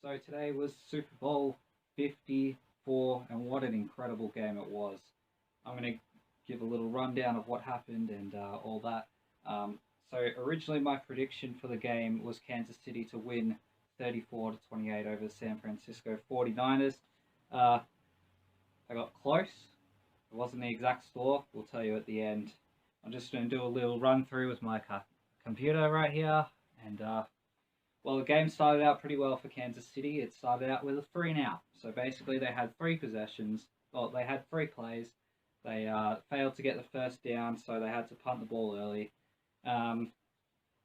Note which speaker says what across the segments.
Speaker 1: So today was Super Bowl 54, and what an incredible game it was. I'm going to give a little rundown of what happened and all that. So originally my prediction for the game was Kansas City to win 34 to 28 over the San Francisco 49ers. Uh, I got close. It wasn't the exact score. We'll tell you at the end. I'm just going to do a little run through with my computer right here, and well, the game started out pretty well for Kansas City. It started out with a 3-and-out. So basically, they had 3 possessions. Well, they had 3 plays. They failed to get the first down, so they had to punt the ball early.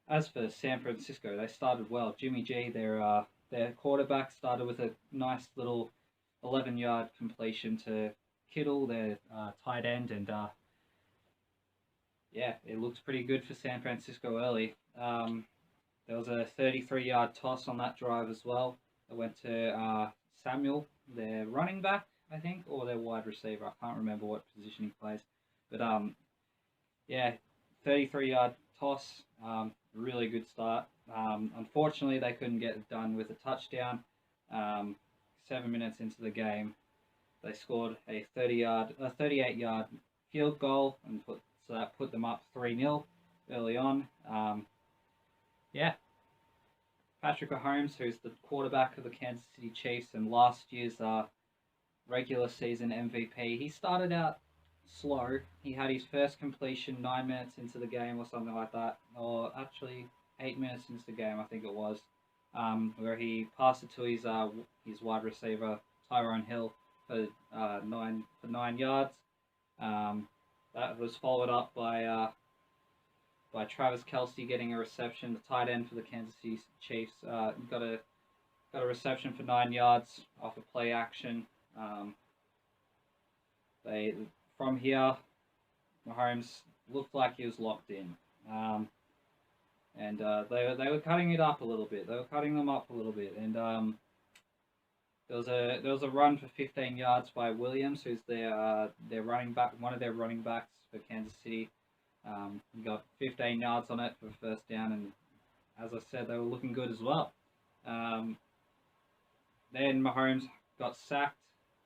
Speaker 1: As for San Francisco, they started well. Jimmy G, their quarterback, started with a nice little 11-yard completion to Kittle, their tight end, and yeah, it looks pretty good for San Francisco early. There was a 33-yard toss on that drive as well. It went to Samuel, their running back, I think, or their wide receiver. I can't remember what position he plays. But yeah, 33-yard toss, really good start. Unfortunately, they couldn't get it done with a touchdown. 7 minutes into the game, they scored a 38-yard field goal, and so that put them up 3-0 early on. Yeah, Patrick Mahomes, who's the quarterback of the Kansas City Chiefs and last year's regular season MVP, he started out slow. He had his first completion 9 minutes into the game or something like that, or actually 8 minutes into the game, I think it was, where he passed it to his wide receiver Tyrone Hill for 9 yards. That was followed up by Travis Kelce getting a reception. The tight end for the Kansas City Chiefs got a reception for 9 yards off a play action. From here, Mahomes looked like he was locked in, and they were cutting it up a little bit. They were cutting them up a little bit, and there was a run for 15 yards by Williams, who's their running back, one of their running backs for Kansas City. He got 15 yards on it for first down, and as I said, they were looking good as well. Then Mahomes got sacked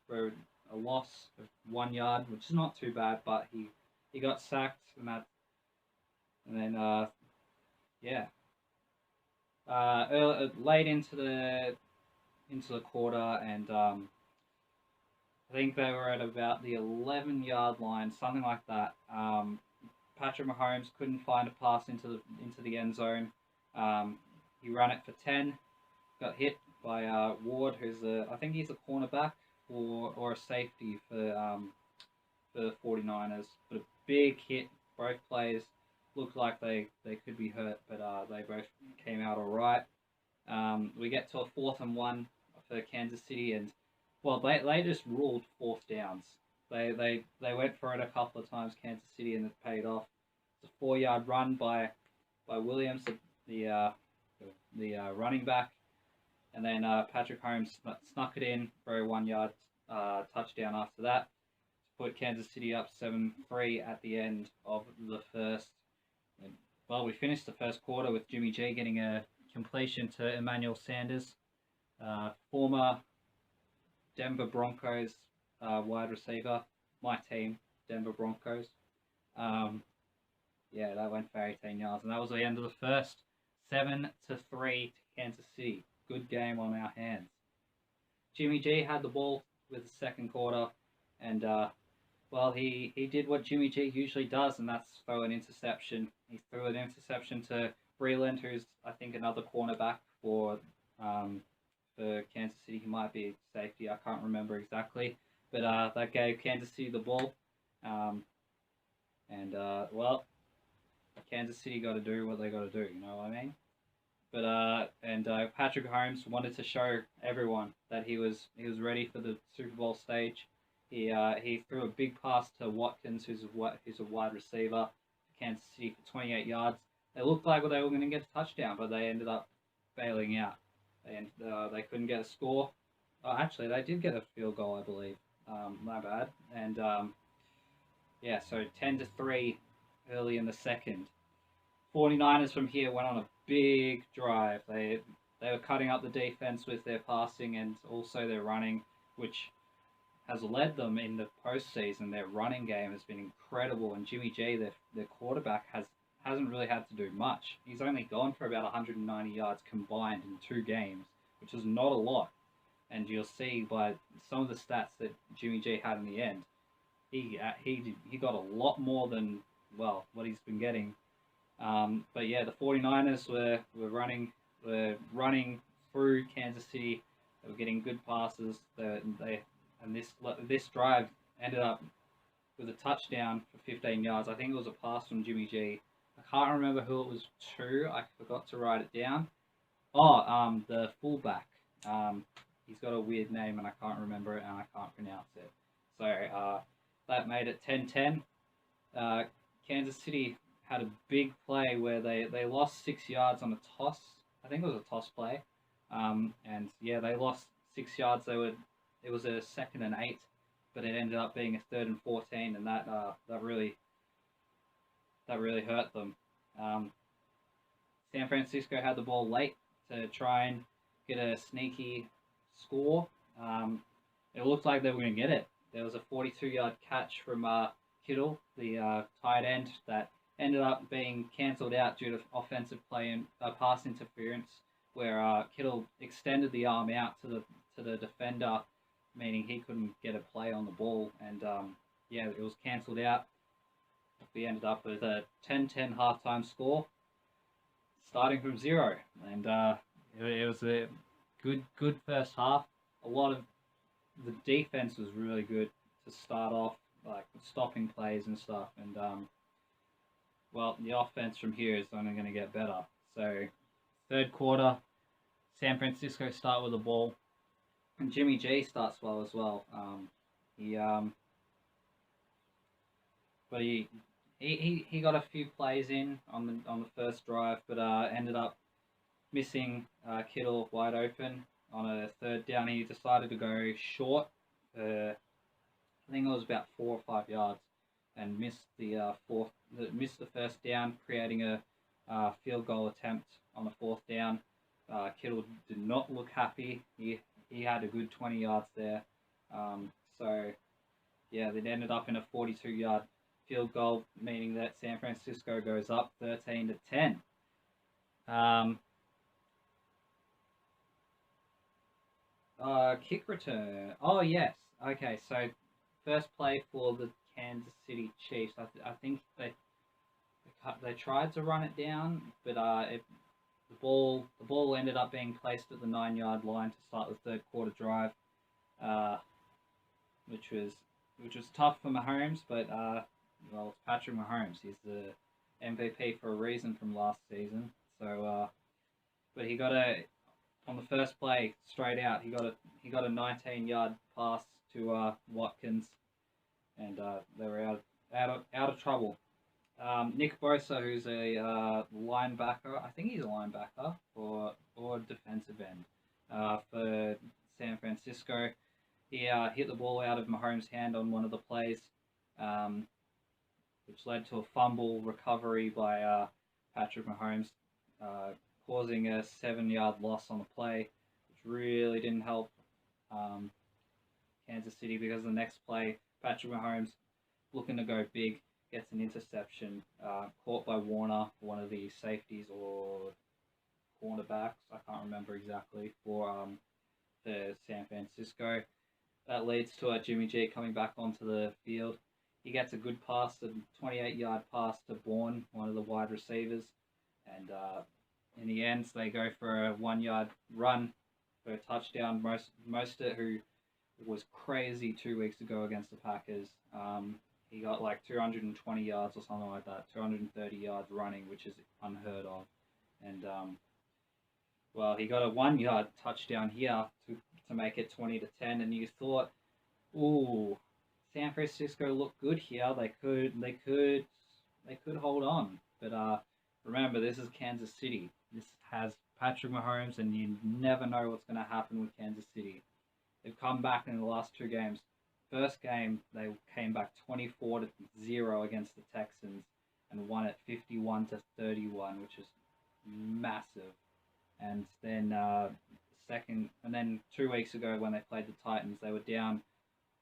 Speaker 1: for a loss of 1 yard, which is not too bad, but he got sacked, and then yeah, late into the quarter, and I think they were at about the 11-yard line, something like that. Patrick Mahomes couldn't find a pass into the end zone. He ran it for 10, got hit by Ward, who's I think he's a cornerback or a safety for the 49ers. But a big hit. Both players looked like they could be hurt, but they both came out all right. We get to a 4th and 1 for Kansas City, and well, they just ruled 4th downs. They went for it a couple of times, Kansas City, and it paid off. It's a 4-yard run by Williams, the running back, and then Patrick Mahomes snuck it in for a 1-yard touchdown after that to put Kansas City up 7-3 at the end of the first. And, well, we finished the first quarter with Jimmy G getting a completion to Emmanuel Sanders, former Denver Broncos wide receiver, my team, Denver Broncos. Yeah, that went for 18 yards, and that was the end of the first. 7-3 to Kansas City. Good game on our hands. Jimmy G had the ball with the second quarter, and well, he did what Jimmy G usually does, and that's throw an interception. He threw an interception to Breeland, who's I think another cornerback for Kansas City. He might be safety. I can't remember exactly. But that gave Kansas City the ball. Well, Kansas City got to do what they got to do, you know what I mean? But Patrick Mahomes wanted to show everyone that he was ready for the Super Bowl stage. He threw a big pass to Watkins, who's a wide receiver for Kansas City for 28 yards. They looked like they were going to get a touchdown, but they ended up bailing out. They couldn't get a score. Oh, actually, they did get a field goal, I believe. My bad. And yeah, so 10-3 early in the second. 49ers from here went on a big drive. They they were cutting up the defense with their passing and also their running, which has led them in the postseason. Their running game has been incredible, and Jimmy G, their quarterback, hasn't really had to do much. He's only gone for about 190 yards combined in 2 games, which is not a lot. And you'll see by some of the stats that Jimmy G had in the end, he got a lot more than, well, what he's been getting. But yeah, the 49ers were running through Kansas City. They were getting good passes. And this drive ended up with a touchdown for 15 yards. I think it was a pass from Jimmy G. I can't remember who it was to. I forgot to write it down. Oh, the fullback. He's got a weird name and I can't remember it and I can't pronounce it. So that made it 10-10. Kansas City had a big play where they lost 6 yards on a toss. I think it was a toss play. And yeah, they lost 6 yards. It was a 2nd and 8, but it ended up being a 3rd and 14, and that really hurt them. San Francisco had the ball late to try and get a sneaky score. It looked like they were going to get it. There was a 42-yard catch from Kittle, the tight end, that ended up being cancelled out due to offensive play and pass interference, where Kittle extended the arm out to the defender, meaning he couldn't get a play on the ball, and yeah, it was cancelled out. We ended up with a 10-10 halftime score, starting from 0, and it was a good first half. A lot of the defense was really good to start off, like stopping plays and stuff, and well, the offense from here is only going to get better. So, 3rd quarter, San Francisco start with the ball. And Jimmy G starts well as well. He got a few plays in on the first drive, but ended up missing Kittle wide open on a 3rd down. He decided to go short. I think it was about 4 or 5 yards, and missed the first down, creating a field goal attempt on the 4th down. Kittle did not look happy. He had a good 20 yards there. So, yeah, it ended up in a 42-yard field goal, meaning that San Francisco goes up 13-10. Kick return. Oh, yes. Okay, so first play for the Kansas City Chiefs. I think they tried to run it down, but the ball ended up being placed at the 9-yard line to start the 3rd quarter drive, which was tough for Mahomes. But well, it's Patrick Mahomes. He's the MVP for a reason from last season. So, but he got on the first play straight out. He got a 19-yard pass to Watkins, and they were out of trouble. Nick Bosa, who's a linebacker, I think he's a linebacker or defensive end for San Francisco. He hit the ball out of Mahomes' hand on one of the plays, which led to a fumble recovery by Patrick Mahomes, causing a 7-yard loss on the play, which really didn't help Kansas City, because the next play, Patrick Mahomes, looking to go big, gets an interception, caught by Warner, one of the safeties or cornerbacks, I can't remember exactly, for the San Francisco. That leads to Jimmy G coming back onto the field. He gets a good pass, a 28-yard pass to Bourne, one of the wide receivers, and in the end, they go for a 1-yard run for a touchdown. Mostert, who was crazy 2 weeks ago against the Packers, he got like 220 yards or something like that, 230 yards running, which is unheard of. And, well, he got a 1-yard touchdown here to make it 20-10, and you thought, ooh, San Francisco looked good here. They could hold on. But remember, this is Kansas City. This has Patrick Mahomes, and you never know what's going to happen with Kansas City. They've come back in the last 2 games. First game, they came back 24-0 against the Texans and won it 51-31, which is massive. and then second, and then 2 weeks ago when they played the Titans, they were down.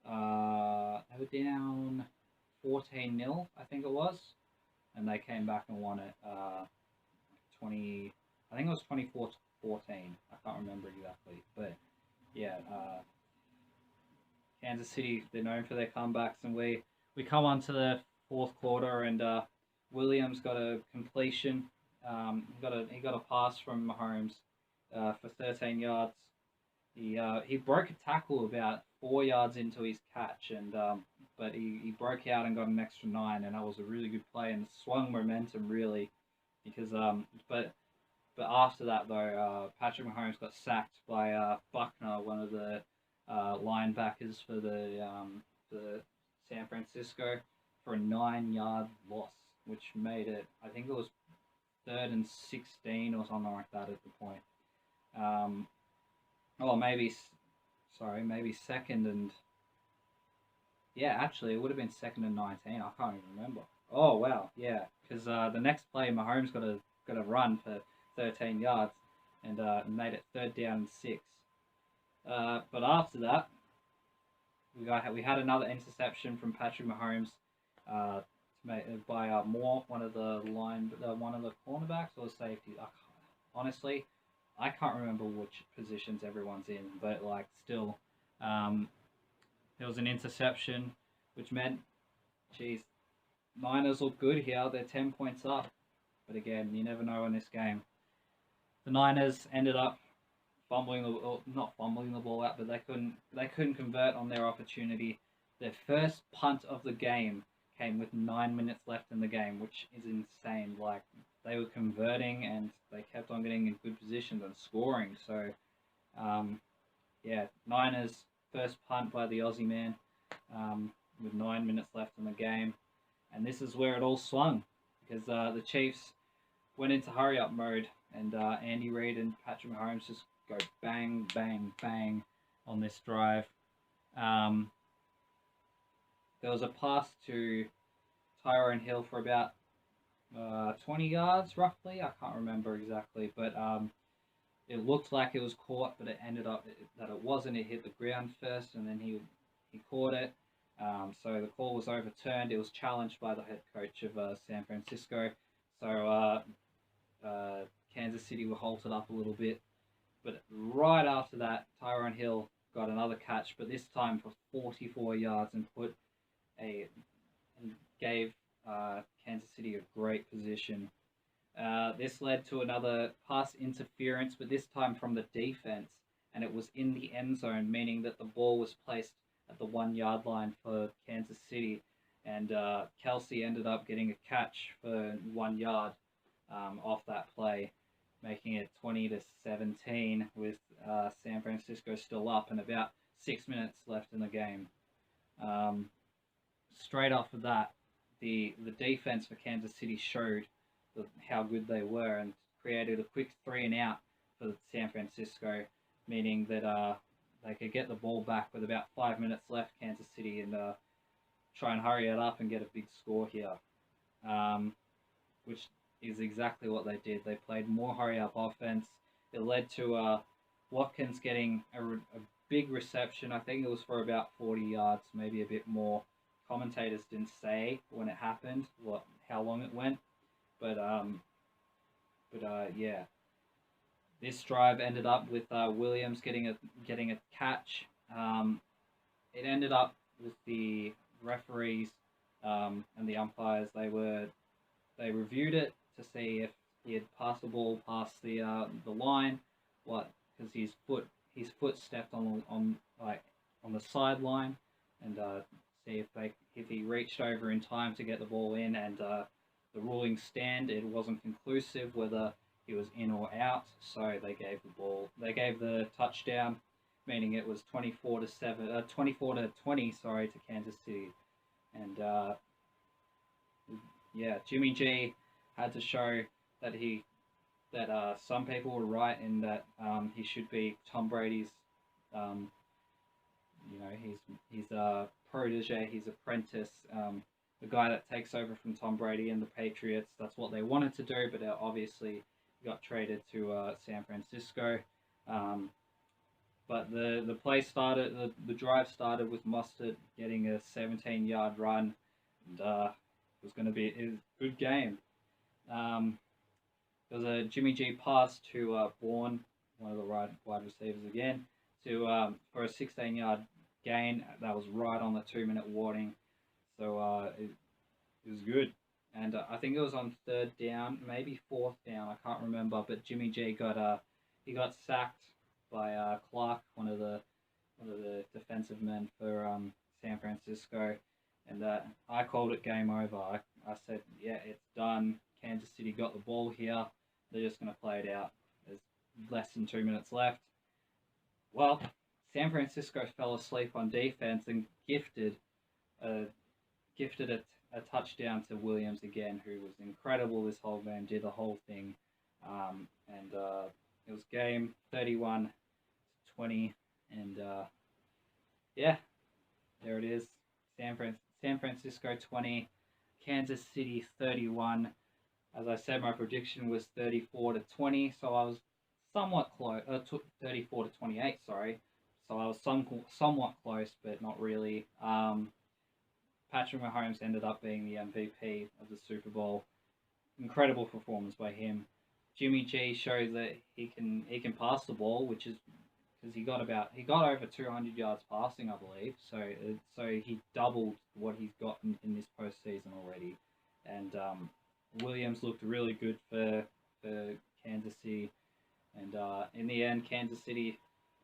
Speaker 1: They were down 14-0, I think it was, and they came back and won it 20. I think it was 24-14. I can't remember exactly, but yeah, Kansas City, they're known for their comebacks, and we come on to the fourth quarter, and Williams got a completion. He got a pass from Mahomes for 13 yards. He broke a tackle about 4 yards into his catch, and but he broke out and got an extra 9, and that was a really good play and swung momentum really, because but after that though, Patrick Mahomes got sacked by Buckner, one of the linebackers for the San Francisco, for a 9-yard loss, which made it, I think it was 3rd and 16 or something like that at the point. Or maybe second and, yeah, actually it would have been 2nd and 19. I can't even remember. Oh wow, yeah, because the next play Mahomes got a run for 13 yards and made it 3rd down and 6. But after that, we had another interception from Patrick Mahomes by Moore, one of the cornerbacks or safety. Honestly, I can't remember which positions everyone's in, but like still, there was an interception, which meant, geez, Niners look good here. They're 10 points up, but again, you never know in this game. The Niners ended up not fumbling the ball out, but they couldn't convert on their opportunity. Their first punt of the game came with 9 minutes left in the game, which is insane. Like, they were converting and they kept on getting in good positions and scoring. So, yeah, Niners first punt by the Aussie man with 9 minutes left in the game, and this is where it all swung, because the Chiefs went into hurry up mode, and Andy Reid and Patrick Mahomes just go bang, bang, bang on this drive. There was a pass to Tyrone Hill for about 20 yards, roughly. I can't remember exactly, but it looked like it was caught, but it ended up that it wasn't. It hit the ground first, and then he caught it. So the call was overturned. It was challenged by the head coach of San Francisco. So Kansas City were halted up a little bit. But right after that, Tyrone Hill got another catch, but this time for 44 yards, and gave Kansas City a great position. This led to another pass interference, but this time from the defense, and it was in the end zone, meaning that the ball was placed at the 1 yard line for Kansas City, and Kelsey ended up getting a catch for 1 yard off that play, making it 20-17 with San Francisco still up and about 6 minutes left in the game. Straight off of that, the defense for Kansas City showed how good they were and created a quick 3 and out for San Francisco, meaning that they could get the ball back with about 5 minutes left, Kansas City, and try and hurry it up and get a big score here, which is exactly what they did. They played more hurry-up offense. It led to Watkins getting a big reception. I think it was for about 40 yards, maybe a bit more. Commentators didn't say when it happened, how long it went, but yeah. This drive ended up with Williams getting a catch. It ended up with the referees and the umpires. They reviewed it to see if he had passed the ball past the line, because his foot stepped on the sideline, and see if he reached over in time to get the ball in, and the ruling stand, it wasn't conclusive whether he was in or out, so they gave the touchdown, meaning it was 24-20, to Kansas City. And yeah, Jimmy G had to show that some people were right in that he should be Tom Brady's, his protege, his apprentice, the guy that takes over from Tom Brady and the Patriots. That's what they wanted to do, but obviously got traded to San Francisco. Um, but the play started, the drive started with Mostert getting a 17-yard run, and it was going to be a good game. Um, there was a Jimmy G pass to Bourne, one of the wide receivers again, to for a 16-yard gain. That was right on the 2-minute warning, so it was good. And I think it was on third down, maybe fourth down. I can't remember, but Jimmy G got sacked by Clark, one of the defensive men for San Francisco, and I called it game over. I said, yeah, it's done. Kansas City got the ball here. They're just going to play it out. There's less than 2 minutes left. Well, San Francisco fell asleep on defense and gifted a touchdown to Williams again, who was incredible this whole game, did the whole thing. And it was game 31-20. And yeah, there it is. San Francisco 20, Kansas City 31. As I said, my prediction was 34-20, so I was somewhat close. 34-28, sorry. So I was somewhat close, but not really. Patrick Mahomes ended up being the MVP of the Super Bowl. Incredible performance by him. Jimmy G showed that he can pass the ball, which is because he got over 200 yards passing, I believe. So he doubled what he's got in this postseason already. And Williams looked really good for Kansas City. And in the end, Kansas City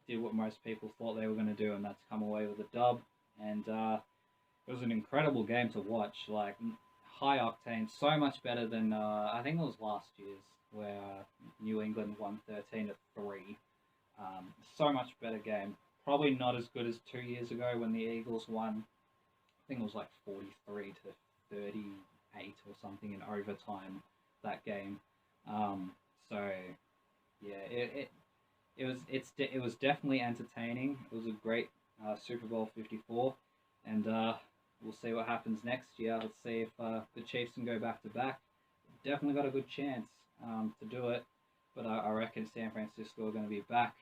Speaker 1: did what most people thought they were going to do, and that's come away with a dub. And it was an incredible game to watch, like high octane, so much better than I think it was last year's, where New England won 13-3. So much better game. Probably not as good as 2 years ago when the Eagles won. I think it was like 43-38 or something in overtime that game. So yeah, it was definitely entertaining. It was a great Super Bowl 54, and we'll see what happens next year. Let's see if the Chiefs can go back to back. Definitely got a good chance to do it, but I reckon San Francisco are going to be back.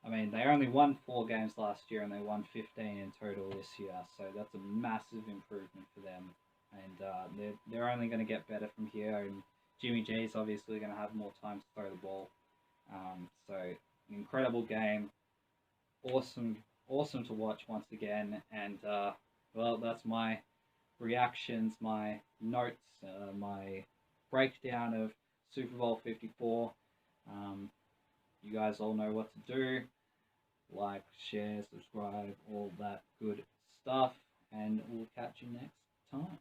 Speaker 1: I mean, they only won 4 games last year, and they won 15 in total this year, so that's a massive improvement for them. And they're only going to get better from here, and Jimmy G is obviously going to have more time to throw the ball. So, an incredible game. Awesome to watch once again, and well, that's my reactions, my notes, my breakdown of Super Bowl 54. You guys all know what to do. Like, share, subscribe, all that good stuff, and we'll catch you next time.